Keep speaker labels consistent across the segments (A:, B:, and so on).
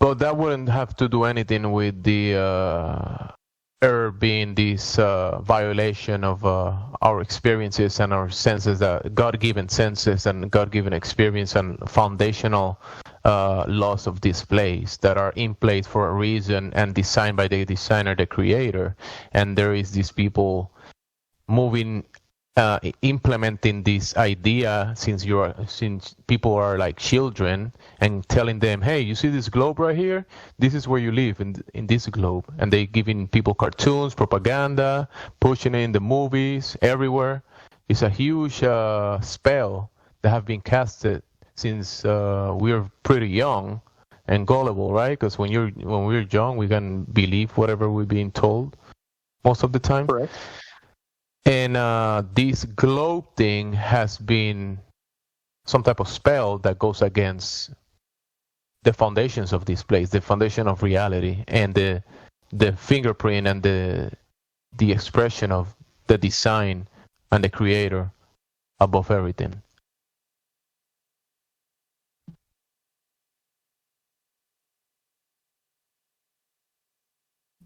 A: But that wouldn't have to do anything with the error being this violation of our experiences and our senses, God-given senses and God-given experience and foundational laws of this place that are in place for a reason and designed by the designer, the creator. And there is these people moving, implementing this idea since people are like children, and telling them, hey, you see this globe right here? This is where you live, in this globe. And they giving people cartoons, propaganda, pushing it in the movies, everywhere. It's a huge spell that have been casted since we're pretty young and gullible, right? Because when we're young, we can believe whatever we're being told most of the time.
B: Correct.
A: And this globe thing has been some type of spell that goes against the foundations of this place, the foundation of reality, and the fingerprint and the expression of the design and the creator above everything.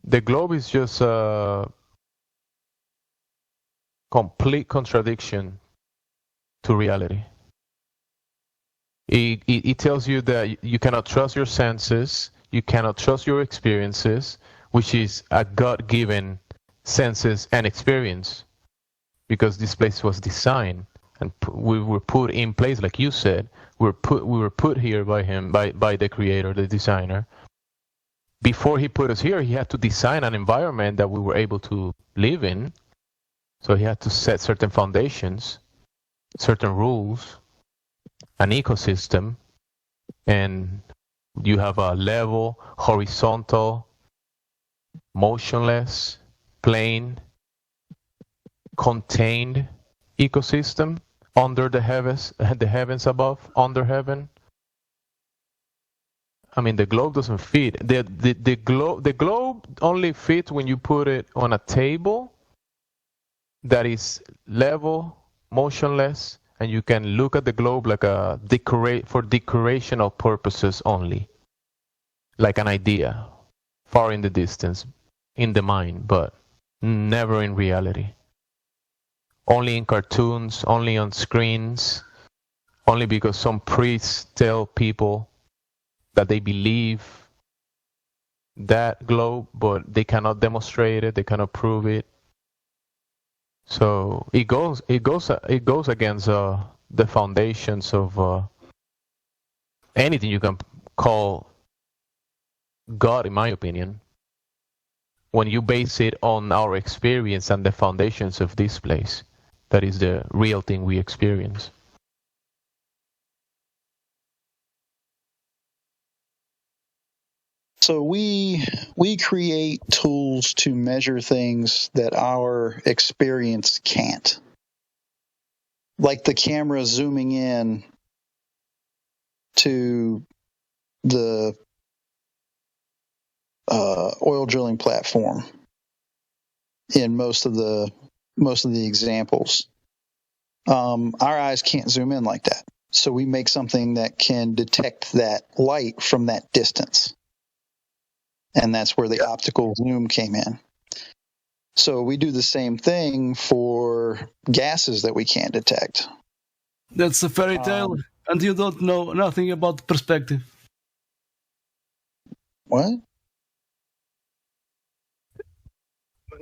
A: The globe is just a complete contradiction to reality. It tells you that you cannot trust your senses, you cannot trust your experiences, which is a God-given senses and experience, because this place was designed and we were put in place, like you said. We were put here by him, by the creator, the designer. Before he put us here, he had to design an environment that we were able to live in. So he had to set certain foundations, certain rules, an ecosystem, and you have a level, horizontal, motionless, plane, contained ecosystem under the heavens above, under heaven. I mean, the globe doesn't fit. The globe only fits when you put it on a table that is level, motionless, and you can look at the globe like for decorational purposes only, like an idea, far in the distance, in the mind, but never in reality. Only in cartoons, only on screens, only because some priests tell people that they believe that globe, but they cannot demonstrate it, they cannot prove it. So it goes against the foundations of anything you can call God, in my opinion, when you base it on our experience and the foundations of this place. That is the real thing we experience.
B: So we create tools to measure things that our experience can't. Like the camera zooming in to the oil drilling platform in most of the examples. Our eyes can't zoom in like that. So we make something that can detect that light from that distance. And that's where the optical zoom came in. So we do the same thing for gases that we can't detect.
C: That's a fairy tale, and you don't know nothing about perspective.
B: What?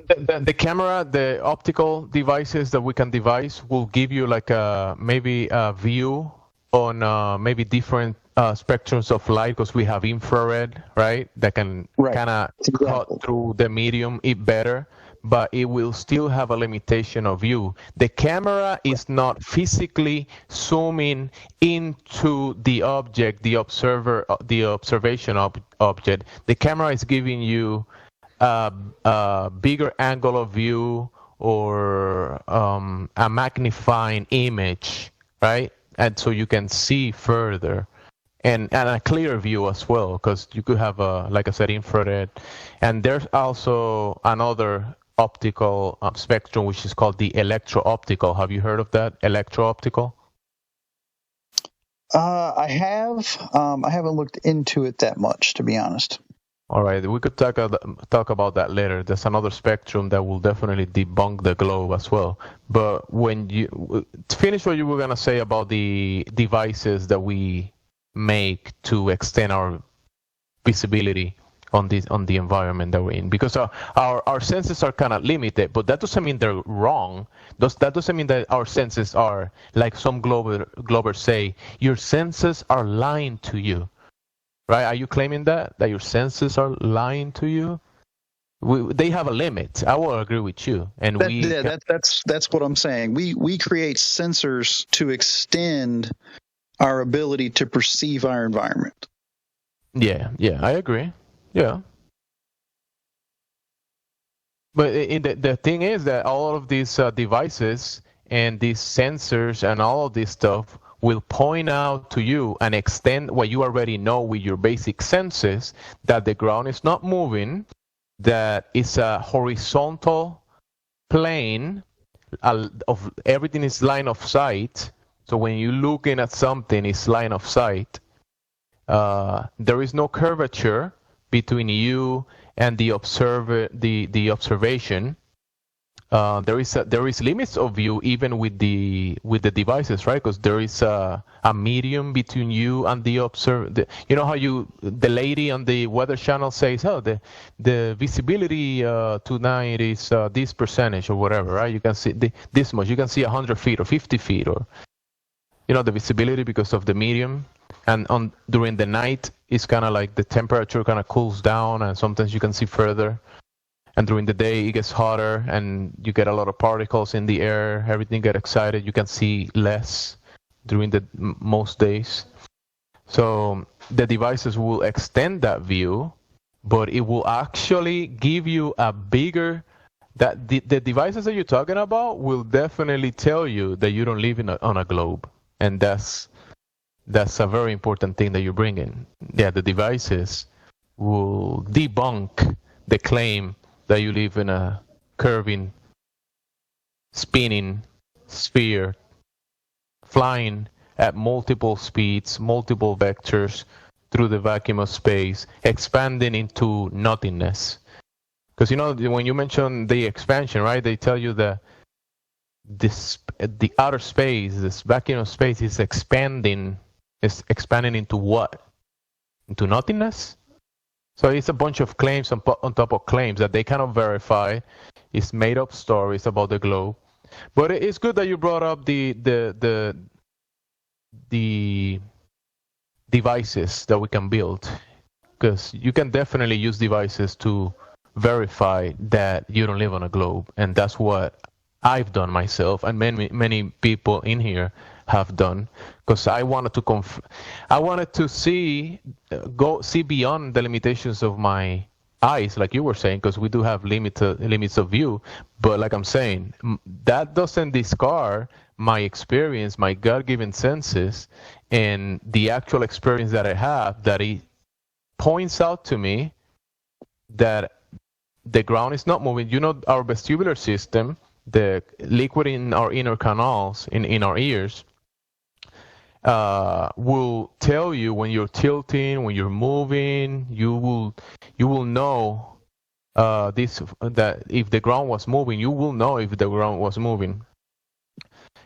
A: The camera, the optical devices that we can devise will give you like maybe a view on maybe different spectrums of light, because we have infrared, right? That can kind of cut through the medium better, but it will still have a limitation of view. The camera is not physically zooming into the object, the observation object. The camera is giving you a bigger angle of view, or a magnifying image, right? And so you can see further, and a clear view as well, because you could have like I said, infrared. And there's also another optical spectrum, which is called the electro-optical. Have you heard of that? Electro-optical?
B: I have. I haven't looked into it that much, to be honest.
A: All right, we could talk about that later. There's another spectrum that will definitely debunk the globe as well. But when you finish what you were gonna say about the devices that we make to extend our visibility on the environment that we're in, because our senses are kind of limited, but that doesn't mean they're wrong. That doesn't mean that our senses are like some globers say. Your senses are lying to you. Right? Are you claiming that your senses are lying to you? They have a limit. I will agree with you, and
B: That's what I'm saying. We create sensors to extend our ability to perceive our environment.
A: Yeah, I agree. Yeah, but the thing is that all of these devices and these sensors and all of this stuff will point out to you and extend what you already know with your basic senses, that the ground is not moving, that it's a horizontal plane of everything is line of sight. So when you're looking at something, it's line of sight. There is no curvature between you and the observation. There is limits of view even with the devices, right? Because there is a medium between you and the you know how the lady on the weather channel says, oh, the visibility tonight is this percentage or whatever, right? You can see this much. You can see 100 feet or 50 feet, or the visibility because of the medium. And during the night, it's kind of like the temperature kind of cools down, and sometimes you can see further. And during the day, it gets hotter, and you get a lot of particles in the air. Everything gets excited. You can see less during the most days. So the devices will extend that view, but it will actually give you a bigger. That the devices that you're talking about will definitely tell you that you don't live on a globe, and that's a very important thing that you bring in. Yeah, the devices will debunk the claim that you live in a curving, spinning sphere, flying at multiple speeds, multiple vectors through the vacuum of space, expanding into nothingness. Because when you mention the expansion, right, they tell you that the outer space, this vacuum of space, is expanding into what? Into nothingness? So it's a bunch of claims on top of claims that they cannot verify. It's made up stories about the globe. But it's good that you brought up the devices that we can build, because you can definitely use devices to verify that you don't live on a globe, and that's what I've done myself, and many people in here have done, because I wanted to see beyond the limitations of my eyes, like you were saying, because we do have limits of view. But like I'm saying, that doesn't discard my experience, my God-given senses, and the actual experience that I have, that it points out to me that the ground is not moving. Our vestibular system, the liquid in our inner canals, in our ears, will tell you when you're tilting, when you're moving. You will know that if the ground was moving, you will know if the ground was moving.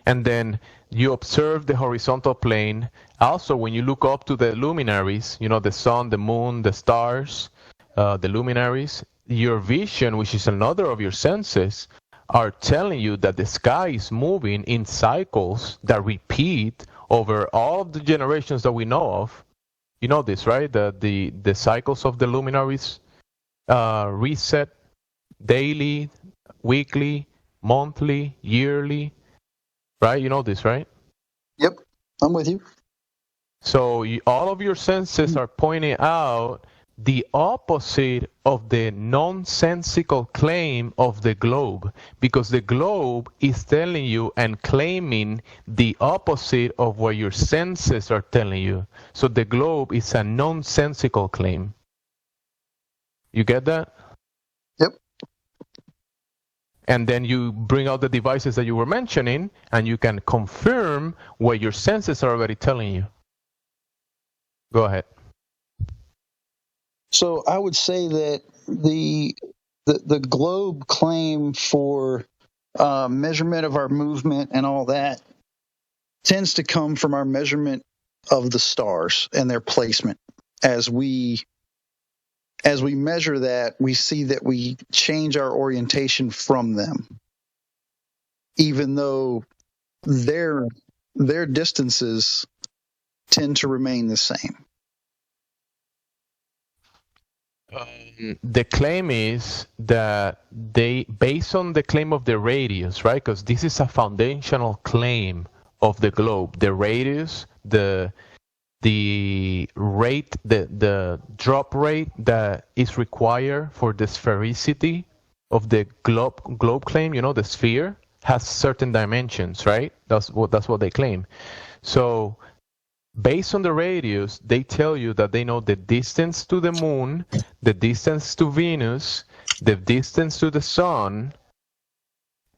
A: And then you observe the horizontal plane. Also, when you look up to the luminaries, the sun, the moon, the stars, the luminaries, your vision, which is another of your senses, are telling you that the sky is moving in cycles that repeat over all of the generations that we know of. You know this, right? The cycles of the luminaries reset daily, weekly, monthly, yearly, right? You know this, right?
B: Yep, I'm with you.
A: So all of your senses are pointing out the opposite of the nonsensical claim of the globe, because the globe is telling you and claiming the opposite of what your senses are telling you. So the globe is a nonsensical claim. You get that?
B: Yep.
A: And then you bring out the devices that you were mentioning, and you can confirm what your senses are already telling you. Go ahead.
B: So I would say that the globe claim for measurement of our movement and all that tends to come from our measurement of the stars and their placement. As we measure that, we see that we change our orientation from them, even though their distances tend to remain the same.
A: The claim is that based on the claim of the radius, right? Because this is a foundational claim of the globe. The radius, the rate, the drop rate that is required for the sphericity of the globe claim, the sphere has certain dimensions, right? That's what they claim. So based on the radius, they tell you that they know the distance to the moon, the distance to Venus, the distance to the sun,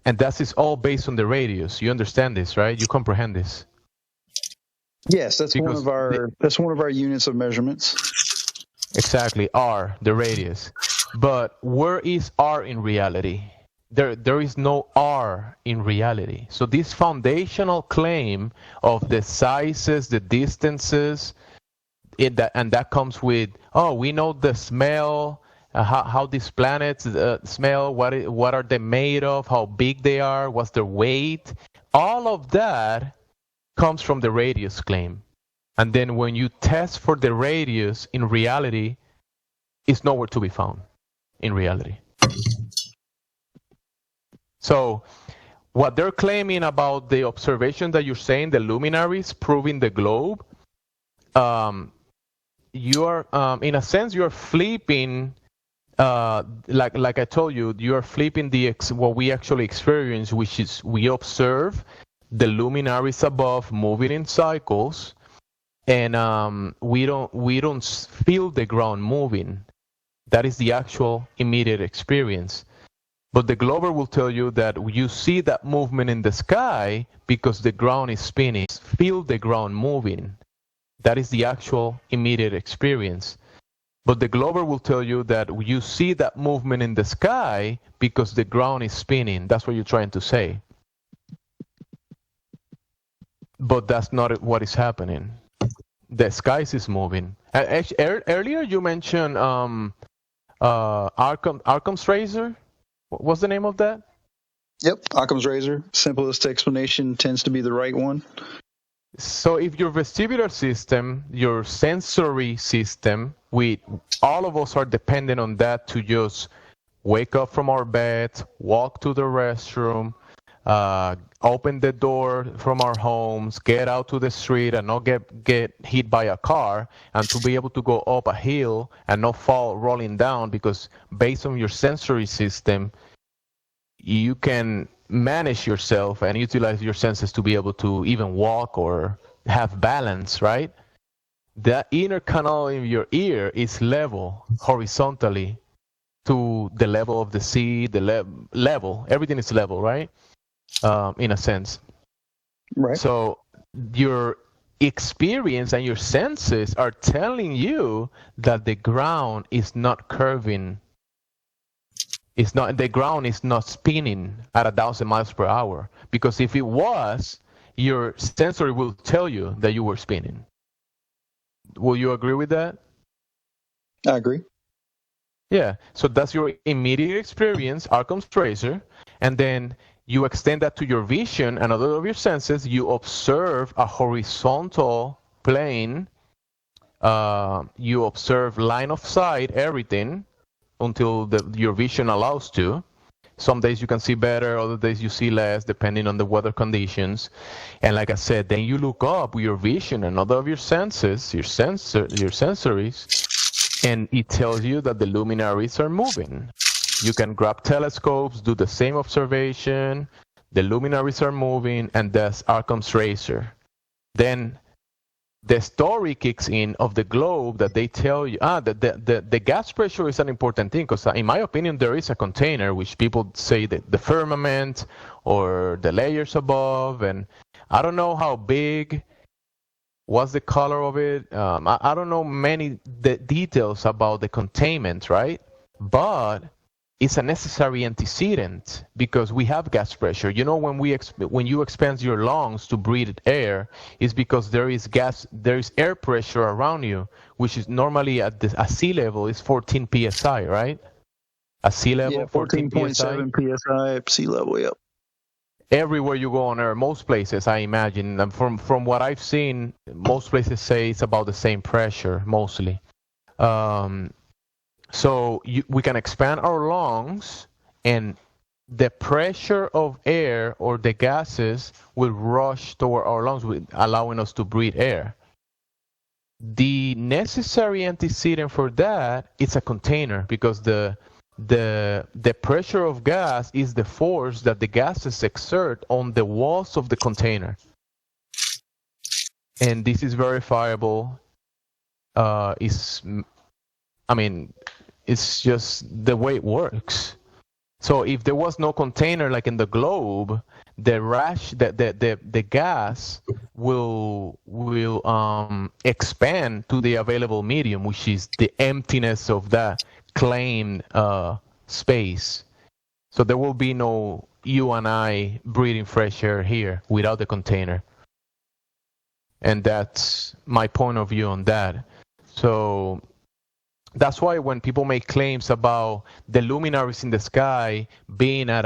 A: and that is all based on the radius. You understand this, right? You comprehend this?
B: Yes, that's one of our units of measurements.
A: Exactly, r, the radius. But where is r in reality? There is no r in reality. So this foundational claim of the sizes, the distances, and that comes with, we know the smell, how these planets smell, what are they made of, how big they are, what's their weight. All of that comes from the radius claim. And then when you test for the radius, in reality, it's nowhere to be found in reality. So what they're claiming about the observation that you're saying, the luminaries proving the globe, you are, in a sense, you're flipping, like I told you, you are flipping what we actually experience, which is we observe the luminaries above moving in cycles, and we don't feel the ground moving. That is the actual immediate experience. But the Glober will tell you that you see that movement in the sky because the ground is spinning. Feel the ground moving. That is the actual immediate experience. But the Glober will tell you that you see that movement in the sky because the ground is spinning. That's what you're trying to say. But that's not what is happening. The skies is moving. Earlier you mentioned Occam's razor. What's the name of that?
B: Yep, Occam's razor. Simplest explanation tends to be the right one.
A: So if your vestibular system, your sensory system, all of us are dependent on that to just wake up from our bed, walk to the restroom, open the door from our homes, get out to the street and not get hit by a car, and to be able to go up a hill and not fall rolling down, because based on your sensory system, you can manage yourself and utilize your senses to be able to even walk or have balance, right? The inner canal in your ear is level horizontally to the level of the sea, the level, everything is level, right? In a sense.
B: Right.
A: So your experience and your senses are telling you that the ground is not curving. The ground is not spinning at 1,000 miles per hour, because if it was, your sensory will tell you that you were spinning. Will you agree with that?
B: I agree.
A: Yeah. So that's your immediate experience, Occam's razor, and then you extend that to your vision and other of your senses. You observe a horizontal plane. You observe line of sight, everything, until your vision allows to. Some days you can see better, other days you see less, depending on the weather conditions. And like I said, then you look up with your vision and other of your senses, your sensories, and it tells you that the luminaries are moving. You can grab telescopes, do the same observation, the luminaries are moving, and that's Occam's razor. Then the story kicks in of the globe that they tell you, the gas pressure is an important thing, because in my opinion, there is a container, which people say that the firmament or the layers above, and I don't know how big What's the color of it? I don't know many details about the containment, right? But it's a necessary antecedent because we have gas pressure. You know, when you expand your lungs to breathe air, it's because there is air pressure around you, which is normally at sea level is 14 psi, right? At sea level,
B: Yeah,
A: 14 psi.
B: 14.7 psi at sea level. Yep.
A: Everywhere you go on Earth, most places, I imagine, and from what I've seen, most places say it's about the same pressure, mostly. Um, so we can expand our lungs, and the pressure of air or the gases will rush toward our lungs, allowing us to breathe air. The necessary antecedent for that is a container, because the pressure of gas is the force that the gases exert on the walls of the container. And this is verifiable. It's just the way it works. So if there was no container like in the globe, the gas will expand to the available medium, which is the emptiness of that claimed space. So there will be no you and I breathing fresh air here without the container. And that's my point of view on that. So that's why when people make claims about the luminaries in the sky being at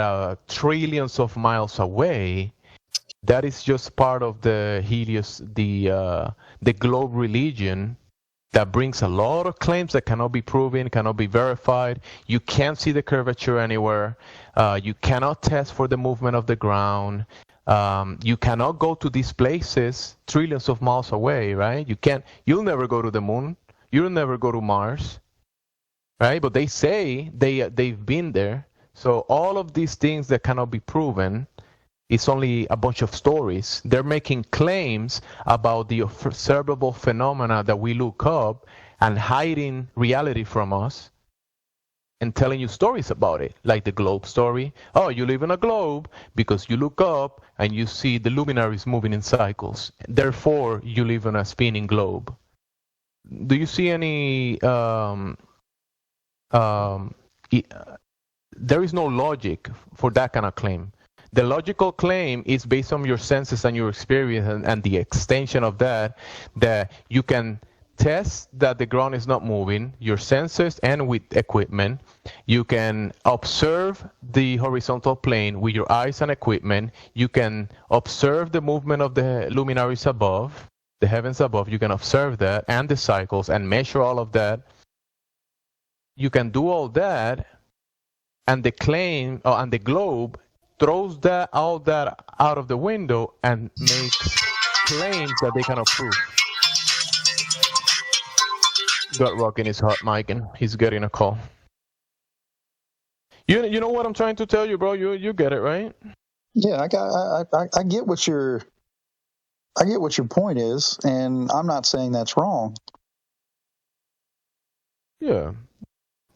A: trillions of miles away, that is just part of the the globe religion that brings a lot of claims that cannot be proven, cannot be verified. You can't see the curvature anywhere. You cannot test for the movement of the ground. You cannot go to these places trillions of miles away, right? You'll never go to the moon. You'll never go to Mars, right? But they say they've been there. So all of these things that cannot be proven, it's only a bunch of stories. They're making claims about the observable phenomena that we look up and hiding reality from us and telling you stories about it, like the globe story. Oh, you live in a globe because you look up and you see the luminaries moving in cycles. Therefore, you live in a spinning globe. Do you see any there is no logic for that kind of claim. The logical claim is based on your senses and your experience and the extension of that you can test that the ground is not moving, your senses and with equipment. You can observe the horizontal plane with your eyes and equipment. You can observe the movement of the luminaries above, the heavens above. You can observe that and the cycles and measure all of that. You can do all that, and the claim and the globe throws all that out of the window and makes claims that they cannot prove. Got rocking his hot mic and he's getting a call. You know what I'm trying to tell you, bro? You get it, right?
B: Yeah, I get what your point is, and I'm not saying that's wrong.
A: Yeah.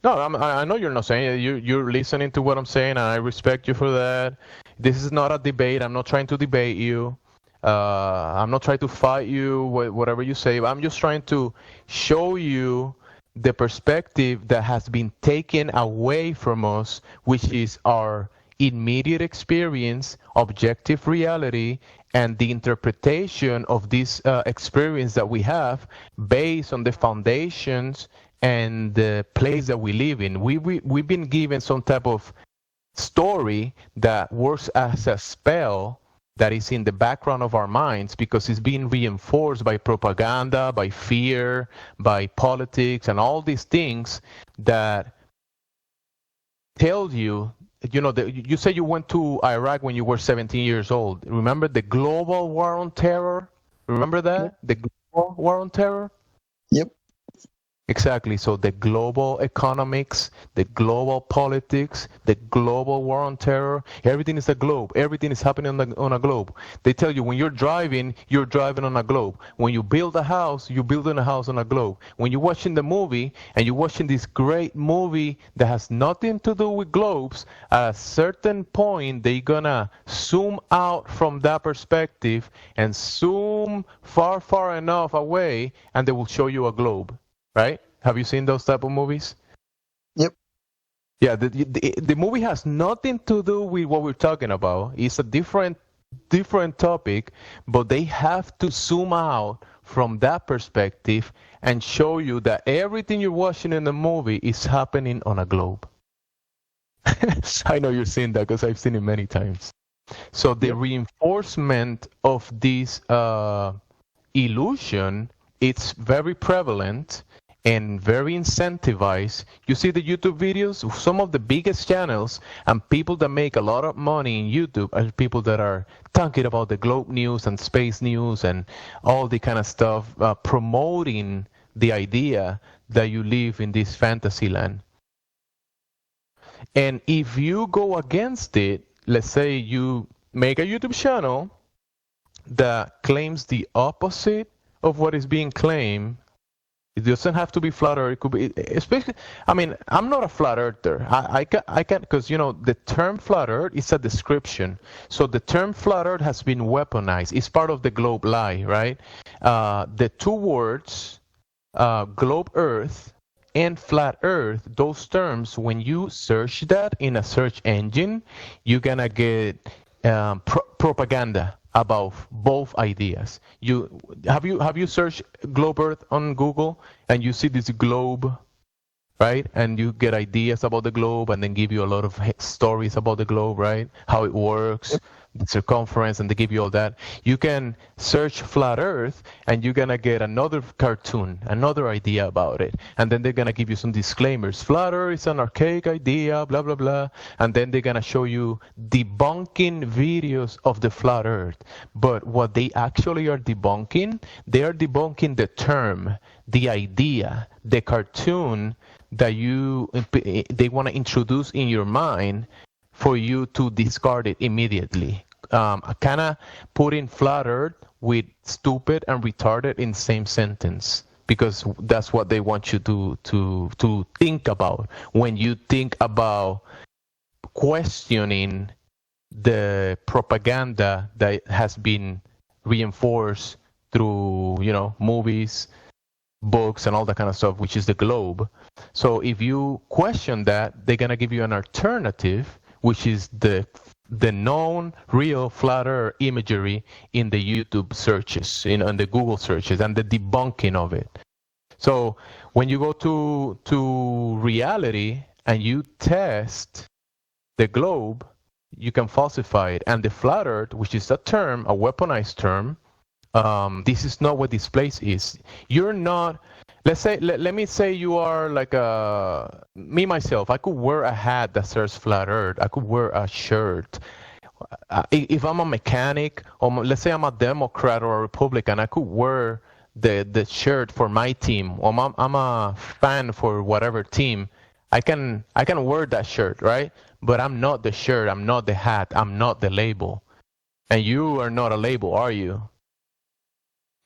A: No, I know you're not saying it. You're listening to what I'm saying, and I respect you for that. This is not a debate. I'm not trying to debate you. I'm not trying to fight you, whatever you say. I'm just trying to show you the perspective that has been taken away from us, which is our immediate experience, objective reality, and the interpretation of this experience that we have based on the foundations and the place that we live in. We've been given some type of story that works as a spell that is in the background of our minds because it's being reinforced by propaganda, by fear, by politics, and all these things that tell you, you say you went to Iraq when you were 17 years old. Remember the global war on terror? Remember that?
B: Yep.
A: The global war on terror?
B: Yep.
A: Exactly. So the global economics, the global politics, the global war on terror, everything is a globe. Everything is happening on a globe. They tell you when you're driving on a globe. When you build a house, you're building a house on a globe. When you're watching the movie and you're watching this great movie that has nothing to do with globes, at a certain point, they're gonna zoom out from that perspective and zoom far, far enough away, and they will show you a globe, right? Have you seen those type of movies?
B: Yep.
A: Yeah, the movie has nothing to do with what we're talking about. It's a different topic, but they have to zoom out from that perspective and show you that everything you're watching in the movie is happening on a globe. I know you've seen that because I've seen it many times. So the
B: Yep.
A: reinforcement of this illusion, it's very prevalent and very incentivized. You see the YouTube videos, some of the biggest channels and people that make a lot of money in YouTube are people that are talking about the globe news and space news and all the kind of stuff, promoting the idea that you live in this fantasy land. And if you go against it, let's say you make a YouTube channel that claims the opposite of what is being claimed. It doesn't have to be flat earth. It could be, especially, I mean, I'm not a flat earther. I can, because, you know, the term flat earth is a description. So the term flat earth has been weaponized. It's part of the globe lie, right? The two words, globe earth and flat earth, those terms, when you search that in a search engine, you're going to get propaganda about both ideas. You searched globe earth on Google and you see this globe, right? And you get ideas about the globe and then give you a lot of stories about the globe, right? How it works, the circumference, and they give you all that. You can search flat earth and you're going to get another cartoon, another idea about it. And then they're going to give you some disclaimers. Flat earth is an archaic idea, blah, blah, blah. And then they're going to show you debunking videos of the flat earth. But what they actually are debunking, they are debunking the term, the idea, the cartoon that they want to introduce in your mind for you to discard it immediately. Kind of putting flat earth with stupid and retarded in the same sentence, because that's what they want you to think about when you think about questioning the propaganda that has been reinforced through, you know, movies, books, and all that kind of stuff, which is the globe. So if you question that, they're gonna give you an alternative, which is the known real flat earth imagery in the YouTube searches, in the Google searches, and the debunking of it. So when you go to reality and you test the globe, you can falsify it. And the flat earth, which is a term, a weaponized term, this is not what this place is. You're not, let's say, let me say you are like me myself, I could wear a hat that says flat earth. I could wear a shirt. If I'm a mechanic, or let's say I'm a Democrat or a Republican, I could wear the shirt for my team, or I'm a fan for whatever team. I can wear that shirt, right? But I'm not the shirt, I'm not the hat, I'm not the label. And you are not a label, are you?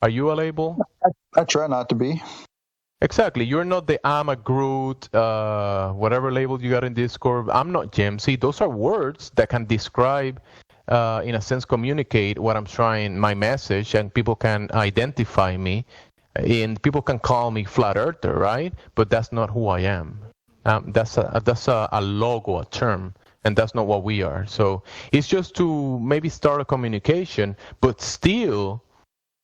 A: Are you a label?
B: I try not to be.
A: Exactly. You're not the I'm a Groot, whatever label you got in Discord. I'm not Gemsy. Those are words that can describe, in a sense, communicate what I'm trying, my message, and people can identify me. And people can call me flat earther, right? But that's not who I am. That's a logo, a term, and that's not what we are. So it's just to maybe start a communication, but still,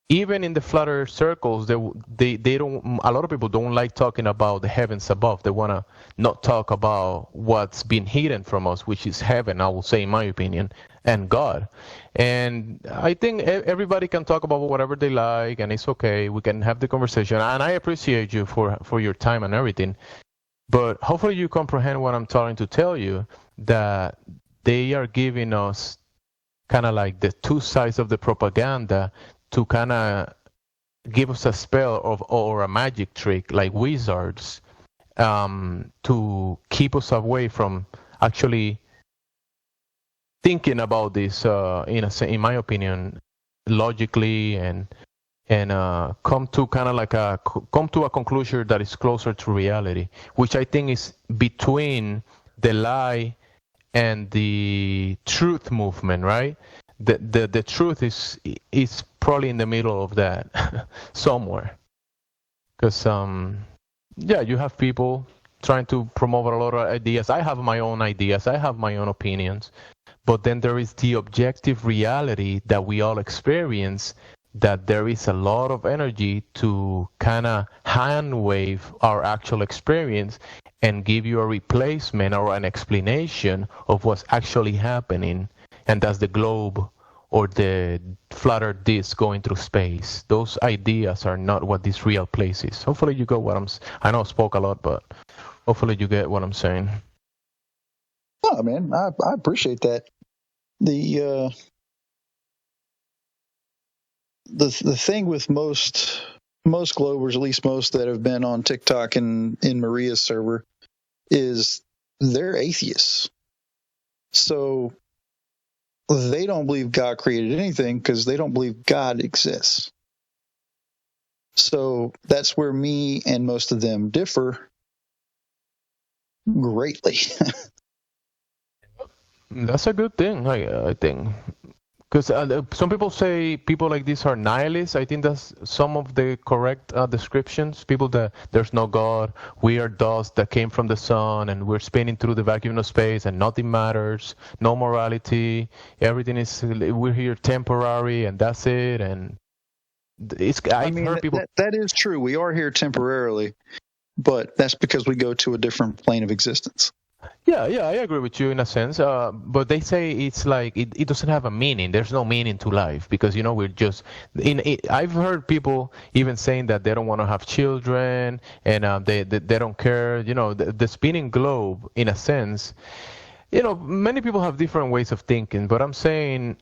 A: even in the flat earth circles, they don't. A lot of people don't like talking about the heavens above. They want to not talk about what's been hidden from us, which is heaven. I will say, in my opinion, and God. And I think everybody can talk about whatever they like, and it's okay. We can have the conversation, and I appreciate you for your time and everything. But hopefully, you comprehend what I'm trying to tell you. That they are giving us kind of like the two sides of the propaganda to kind of give us a spell or a magic trick like wizards, to keep us away from actually thinking about this, in my opinion, logically, and come to kind of like come to a conclusion that is closer to reality, which I think is between the lie and the truth movement, right? The truth is probably in the middle of that somewhere, because yeah, you have people trying to promote a lot of ideas. I have my own ideas, I have my own opinions, but then there is the objective reality that we all experience, that there is a lot of energy to kind of hand wave our actual experience and give you a replacement or an explanation of what's actually happening. And that's the globe or the flatter disk going through space. Those ideas are not what this real place is. Hopefully you get what I know I spoke a lot, but hopefully you get what I'm saying.
B: Oh man, I appreciate that. The the thing with most Globers, at least most that have been on TikTok and in Maria's server, is they're atheists. So they don't believe God created anything because they don't believe God exists. So that's where me and most of them differ greatly.
A: That's a good thing, I think. Because some people say people like this are nihilists. I think that's some of the correct descriptions. People that there's no God, we are dust that came from the sun, and we're spinning through the vacuum of space, and nothing matters, no morality, everything is, we're here temporary, and that's it. And I've heard people.
B: That is true. We are here temporarily, but that's because we go to a different plane of existence.
A: Yeah, I agree with you in a sense. But they say it's like it doesn't have a meaning. There's no meaning to life because we're just I've heard people even saying that they don't want to have children and they don't care. The spinning globe, in a sense. Many people have different ways of thinking, but I'm saying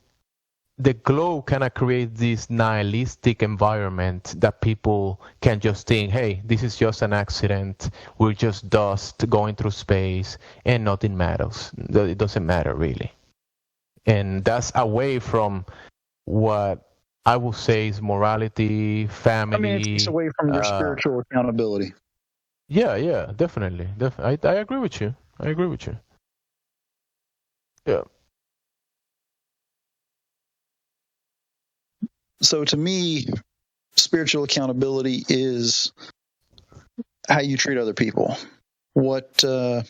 A: the globe kind of creates this nihilistic environment that people can just think, hey, this is just an accident. We're just dust going through space and nothing matters. It doesn't matter really. And that's away from what I would say is morality, family.
B: It takes away from your spiritual accountability.
A: Yeah, definitely. I agree with you. Yeah.
B: So to me, spiritual accountability is how you treat other people. What you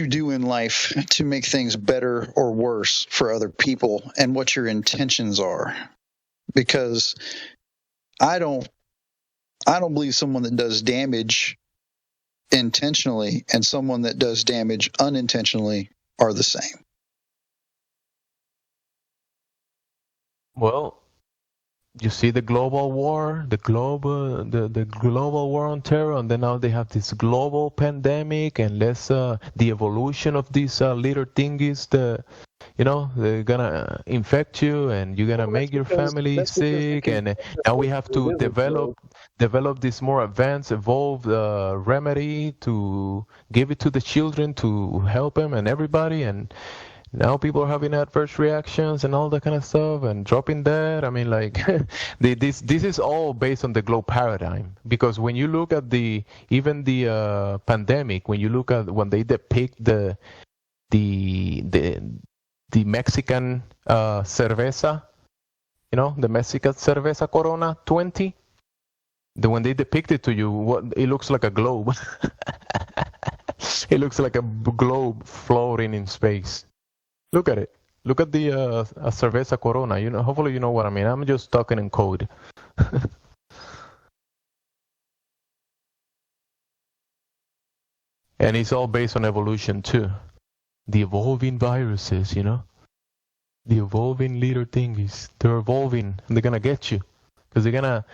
B: do in life to make things better or worse for other people, and what your intentions are. Because I don't believe someone that does damage intentionally and someone that does damage unintentionally are the same.
A: Well, you see the global war, the global war on terror, and then now they have this global pandemic, and the evolution of these little thingies, they're gonna infect you, and you're gonna make your family sick, and now we have to develop this more advanced, evolved remedy to give it to the children to help them and everybody, and now people are having adverse reactions and all that kind of stuff and dropping dead. I mean, like, this is all based on the globe paradigm. Because when you look at even the pandemic, when you look at when they depict the Mexican cerveza, the Mexican cerveza Corona 20, when they depict it to you, it looks like a globe. It looks like a globe floating in space. Look at it. Look at the cerveza Corona. Hopefully you know what I mean. I'm just talking in code. And it's all based on evolution too. The evolving viruses, the evolving little thingies. They're evolving and they're gonna get you. Because they're gonna,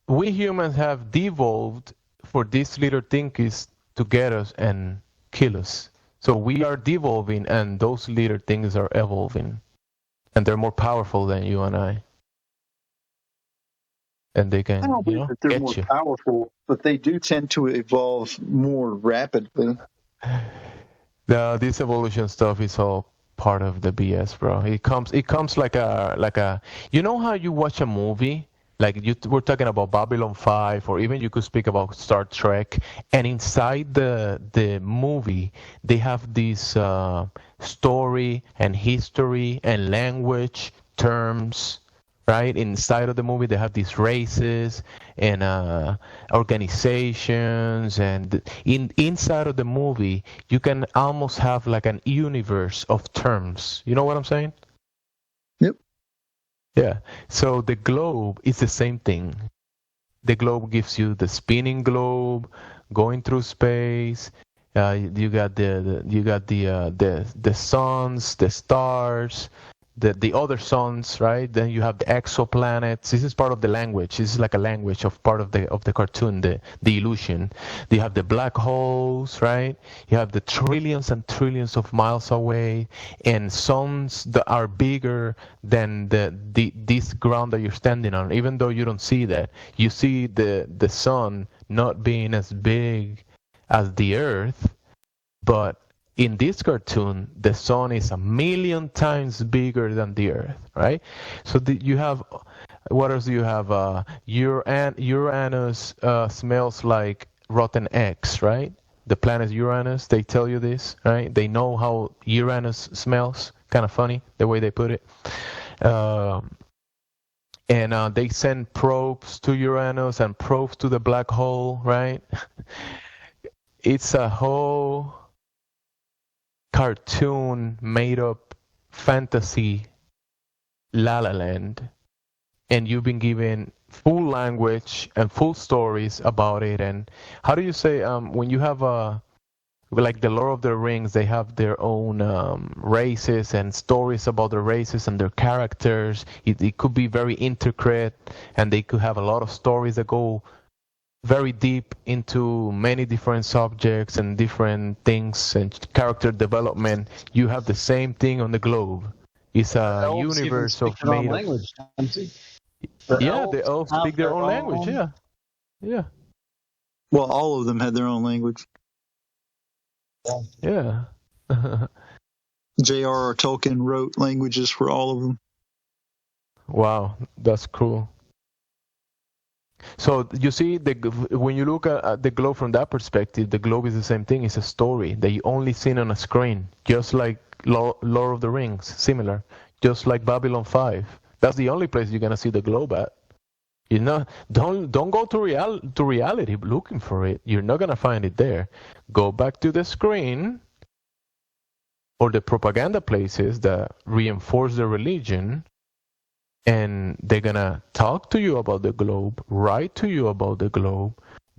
A: we humans have devolved for these little thingies to get us and kill us. So we are devolving, and those little things are evolving, and they're more powerful than you and I. and they
B: I
A: can,
B: don't believe that they're more
A: get you.
B: powerful, but they do tend to evolve more rapidly.
A: This evolution stuff is all part of the BS, bro. It comes like a you know how you watch a movie, like we're talking about Babylon 5, or even you could speak about Star Trek, and inside the movie they have this story and history and language terms, right? Inside of the movie, they have these races and organizations, and inside of the movie, you can almost have like an universe of terms. You know what I'm saying?
B: Yep.
A: Yeah. So the globe is the same thing. The globe gives you the spinning globe, going through space. You got the suns, the stars, the other suns, right? Then you have the exoplanets. This is part of the language. This is like a language of part of the cartoon, the illusion. You have the black holes, right? You have the trillions and trillions of miles away, and suns that are bigger than this ground that you're standing on. Even though you don't see that, you see the sun not being as big as the Earth, but in this cartoon, the sun is 1,000,000 times bigger than the Earth, right? So you have, what else do you have? Uranus smells like rotten eggs, right? The planet Uranus, they tell you this, right? They know how Uranus smells. Kind of funny the way they put it. And they send probes to Uranus and probes to the black hole, right? It's a whole cartoon made up fantasy La La Land, and you've been given full language and full stories about it. And how do you say, when you have like the Lord of the Rings, they have their own races and stories about the races and their characters. It could be very intricate, and they could have a lot of stories that go very deep into many different subjects and different things and character development. You have the same thing on the globe. It's a
D: Elves even
A: universe
D: speak
A: of
D: their own
A: made of.
D: language, Gemsy.
A: Yeah, they all
D: have
A: speak their
D: their
A: own language.
D: own.
A: Yeah, yeah,
B: Well, all of them had their own language.
A: yeah.
B: J.R.R. Tolkien wrote languages for all of them.
A: Wow, that's cool. So you see, when you look at the globe from that perspective, the globe is the same thing. It's a story that you only seen on a screen, just like Lord of the Rings, similar, just like Babylon 5. That's the only place you're gonna see the globe at. You know, don't go to reality looking for it. You're not gonna find it there. Go back to the screen or the propaganda places that reinforce the religion, and they're gonna talk to you about the globe, write to you about the globe,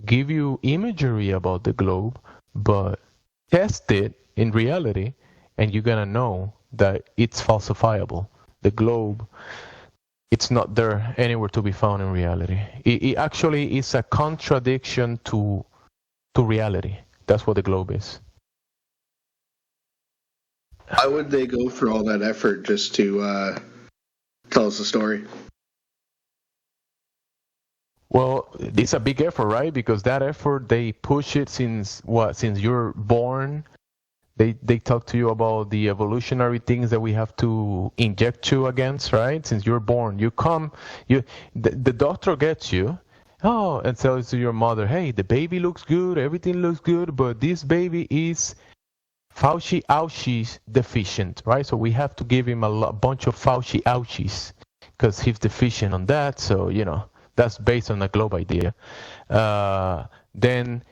A: give you imagery about the globe, but test it in reality, and you're gonna know that it's falsifiable. The globe, it's not there anywhere to be found in reality. It actually is a contradiction to reality. That's what the globe is.
E: Why would they go through all that effort just to tell us a story?
A: Well, it's a big effort, right? Because that effort, they push it since you're born. They talk to you about the evolutionary things that we have to inject you against, right? Since you're born, the doctor gets you, and tells to your mother, hey, the baby looks good, everything looks good, but this baby is Fauci ouchies deficient, right? So we have to give him a bunch of Fauci ouchies because he's deficient on that. So, that's based on a globe idea. Then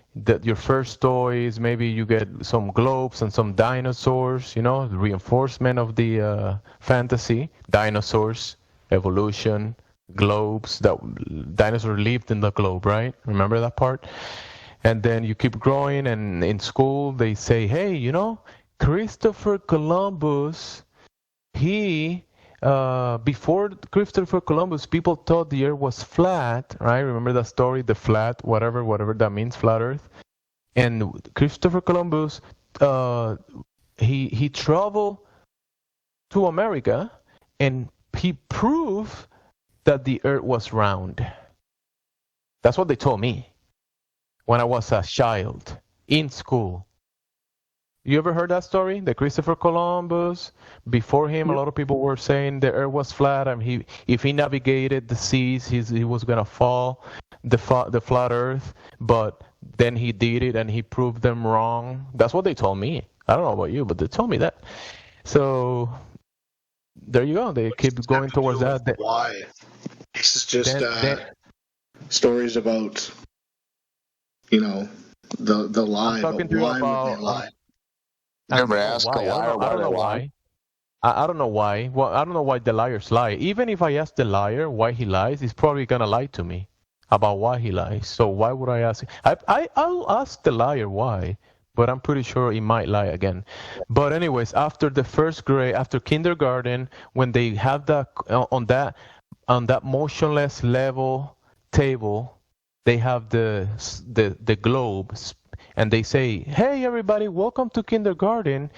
A: your first toy is maybe you get some globes and some dinosaurs, the reinforcement of the fantasy. Dinosaurs, evolution, globes, that dinosaur lived in the globe, right? Remember that part? And then you keep growing, and in school they say, hey, Christopher Columbus, he before Christopher Columbus, people thought the earth was flat, right? Remember that story, the flat, whatever that means, flat earth. And Christopher Columbus, he traveled to America, and he proved that the earth was round. That's what they told me when I was a child in school. You ever heard that story? That Christopher Columbus, before him, a lot of people were saying the Earth was flat, and if he navigated the seas, he was gonna fall, the flat Earth. But then he did it, and he proved them wrong. That's what they told me. I don't know about you, but they told me that. So there you go. They keep going towards that.
E: Why? This is just
A: Then
E: stories about, the
A: I'm
E: lie, but
A: talking to you
E: why would
A: about.
E: they lie?
D: Never ask a liar
A: I don't know
D: why.
A: why. I don't know why. Well, I don't know why the liars lie. Even if I ask the liar why he lies, he's probably gonna lie to me about why he lies. So why would I ask? I'll ask the liar why, but I'm pretty sure he might lie again. But anyways, after the first grade, after kindergarten, when they have that on that motionless level table, they have the globes, and they say, "Hey, everybody, welcome to kindergarten."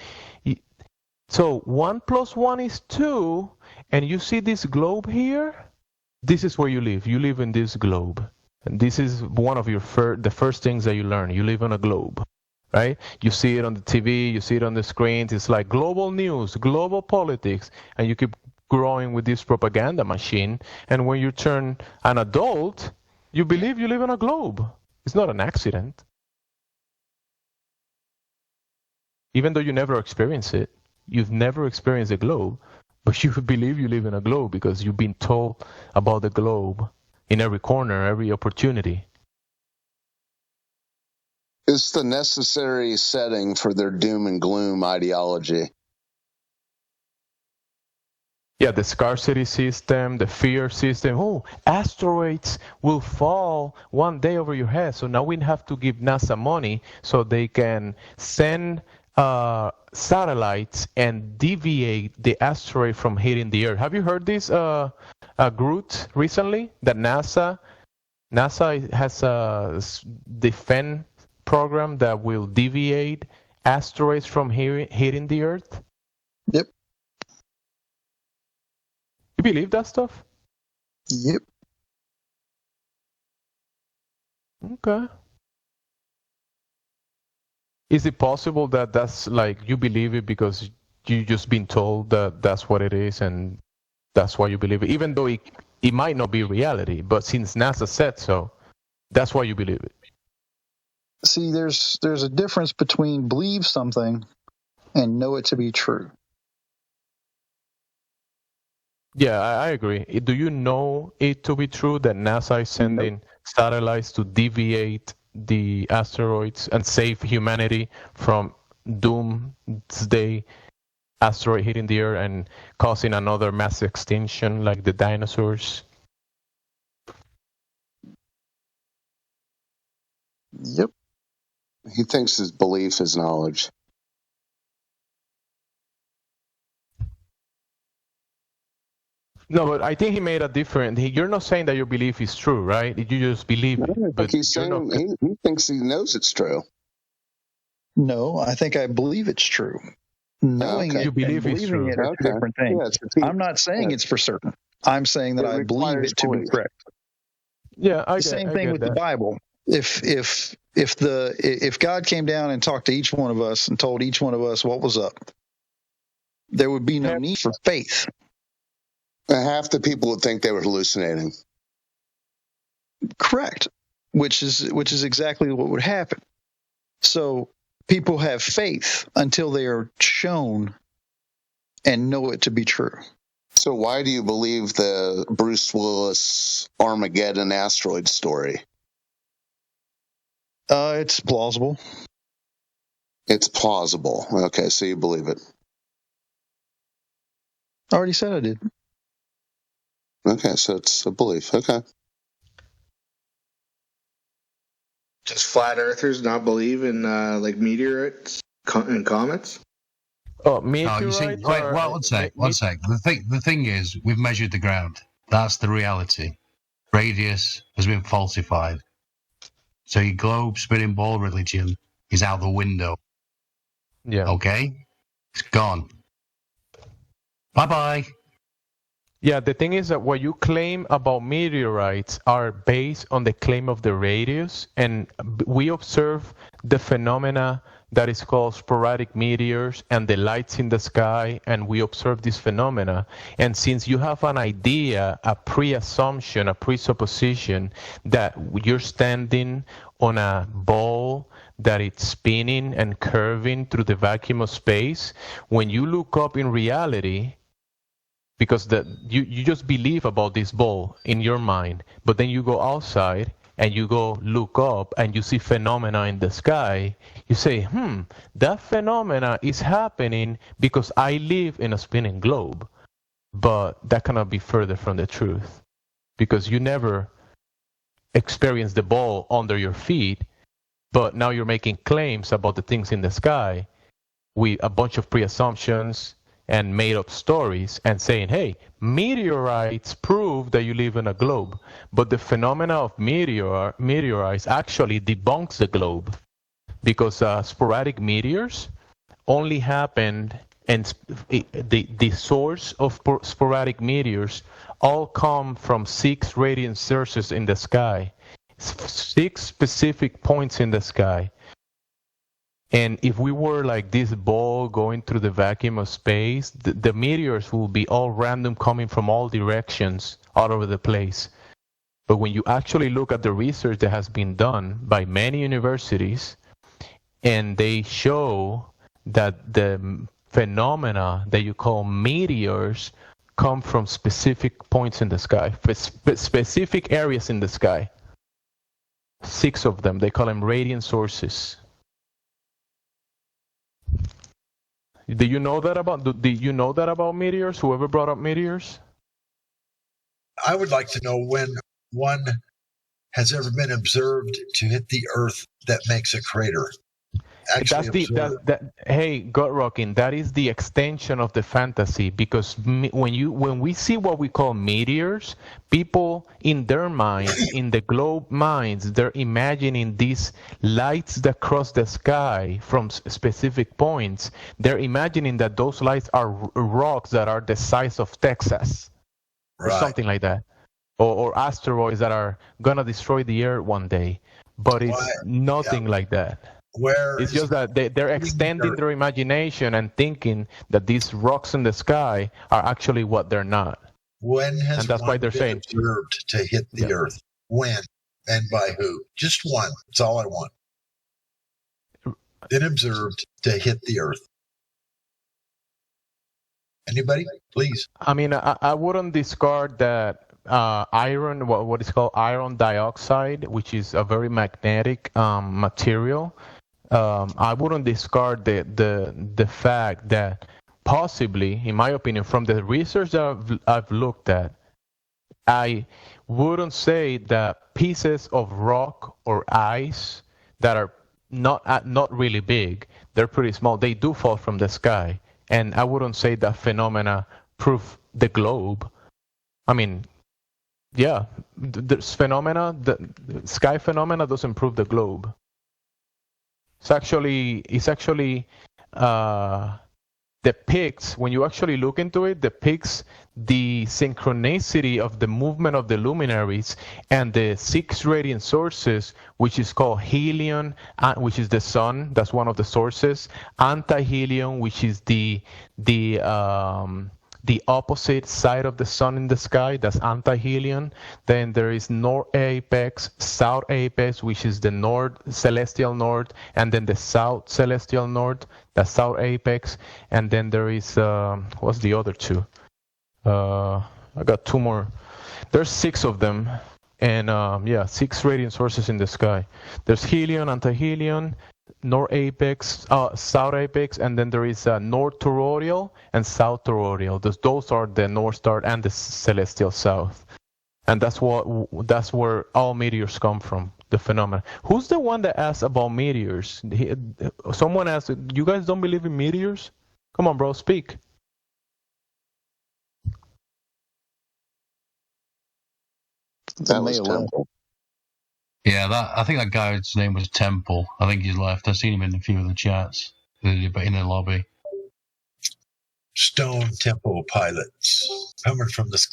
A: So 1 plus 1 is 2, and you see this globe here? This is where you live. You live in this globe. And this is one of the first things that you learn. You live on a globe, right? You see it on the TV, you see it on the screens. It's like global news, global politics, and you keep growing with this propaganda machine. And when you turn an adult, you believe you live on a globe. It's not an accident. Even though you never experience it. You've never experienced a globe, but you believe you live in a globe because you've been told about the globe in every corner, every opportunity.
D: It's the necessary setting for their doom and gloom ideology.
A: Yeah, the scarcity system, the fear system. Oh, asteroids will fall one day over your head. So now we have to give NASA money so they can send satellites and deviate the asteroid from hitting the Earth. Have you heard this, Groot, recently? That NASA has a defense program that will deviate asteroids from hitting the Earth.
B: Yep.
A: You believe that stuff?
B: Yep.
A: Okay. Is it possible that that's like you believe it because you just been told that that's what it is and that's why you believe it, even though it might not be reality, but since NASA said so, that's why you believe it?
B: See, there's a difference between believe something and know it to be true.
A: Yeah, I agree. Do you know it to be true that NASA is sending satellites to deviate the asteroids and save humanity from doomsday asteroid hitting the Earth and causing another mass extinction like the dinosaurs?
B: Yep.
D: He thinks his belief is knowledge.
A: No, but I think he made a different. You're not saying that your belief is true, right? You just believe it.
D: I think
A: But
D: he's
A: you're
D: saying
A: not.
D: he thinks he knows it's true.
B: No, I think I believe it's true. Knowing
D: Okay.
A: You
B: it and
A: believe it's
B: believing
A: true.
B: it are two
D: Okay.
B: different things.
D: Yeah, it's a
B: I'm not saying it's for certain. I'm saying that
D: It
B: I believe
D: requires
B: it to be
D: belief.
B: correct.
A: Yeah, I
B: The same thing
A: get
B: with
A: that.
B: the Bible. If God came down and talked to each one of us and told each one of us what was up, there would be no need for faith.
D: Half the people would think they were hallucinating.
B: Correct. Which is exactly what would happen. So people have faith until they are shown and know it to be true.
D: So why do you believe the Bruce Willis Armageddon asteroid story?
B: It's plausible.
D: It's plausible. Okay, so you believe it.
B: I already said I did.
D: Okay, so it's a belief. Okay.
E: Does flat earthers not believe in like meteorites and comets?
A: Oh,
F: No, you see,
A: meteorites
F: wait,
A: are.
F: well, one sec. The thing is, we've measured the ground. That's the reality. Radius has been falsified. So your globe spinning ball religion is out the window.
A: Yeah.
F: Okay? It's gone. Bye-bye.
A: Yeah, the thing is that what you claim about meteorites are based on the claim of the radius, and we observe the phenomena that is called sporadic meteors and the lights in the sky, and we observe this phenomena. And since you have an idea, a pre-assumption, a presupposition that you're standing on a ball that it's spinning and curving through the vacuum of space, when you look up in reality, because you just believe about this ball in your mind, but then you go outside and you go look up and you see phenomena in the sky, you say, that phenomena is happening because I live in a spinning globe. But that cannot be further from the truth, because you never experienced the ball under your feet, but now you're making claims about the things in the sky with a bunch of pre-assumptions and made up stories and saying, hey, meteorites prove that you live in a globe. But the phenomena of meteorites actually debunks the globe, because sporadic meteors only happened, and the source of sporadic meteors all come from 6 radiant sources in the sky, 6 specific points in the sky. And if we were like this ball going through the vacuum of space, the meteors will be all random, coming from all directions, all over the place. But when you actually look at the research that has been done by many universities, and they show that the phenomena that you call meteors come from specific points in the sky, specific areas in the sky. 6 of them, they call them radiant sources. Do you know that about meteors? Whoever brought up meteors?
G: I would like to know when one has ever been observed to hit the Earth that makes a crater. Actually,
A: hey, gut rocking, that is the extension of the fantasy, because when we see what we call meteors, people in their minds, in the globe minds, they're imagining these lights that cross the sky from specific points. They're imagining that those lights are rocks that are the size of Texas, or something like that, or asteroids that are gonna destroy the Earth one day. But it's nothing like that. It's just that they're extending their imagination and thinking that these rocks in the sky are actually what they're not.
G: When has
A: and that's
G: one
A: why they're
G: been
A: saying
G: observed to hit the Earth? When and by who? Just one. That's all I want. Been observed to hit the Earth. Anybody? Please.
A: I mean, I wouldn't discard that iron, what is called iron dioxide, which is a very magnetic material. I wouldn't discard the fact that possibly, in my opinion, from the research that I've looked at, I wouldn't say that pieces of rock or ice that are not really big, they're pretty small, they do fall from the sky. And I wouldn't say that phenomena prove the globe. I mean, yeah, there's phenomena, the sky phenomena doesn't prove the globe. It's actually depicts, when you actually look into it, depicts the synchronicity of the movement of the luminaries and the 6 radiant sources, which is called helium, which is the sun. That's one of the sources. Anti-helium, which is the opposite side of the sun in the sky, that's anti-helium. Then there is north apex, south apex, which is the north, celestial north, and then the south celestial north, that's south apex. And then there is, what's the other 2? I got 2 more. There's 6 of them. And 6 radiant sources in the sky. There's helium, anti-helium, north apex, south apex, and then there is north toroidal and south toroidal. Those are the north star and the celestial south, and that's where all meteors come from. The phenomena. Who's the one that asked about meteors? Someone asked, "You guys don't believe in meteors? Come on, bro, speak."
D: That was Temple.
F: Yeah, I think that guy's name was Temple. I think he's left. I've seen him in a few of the chats, in the lobby.
G: stone tempo pilots coming from the sky.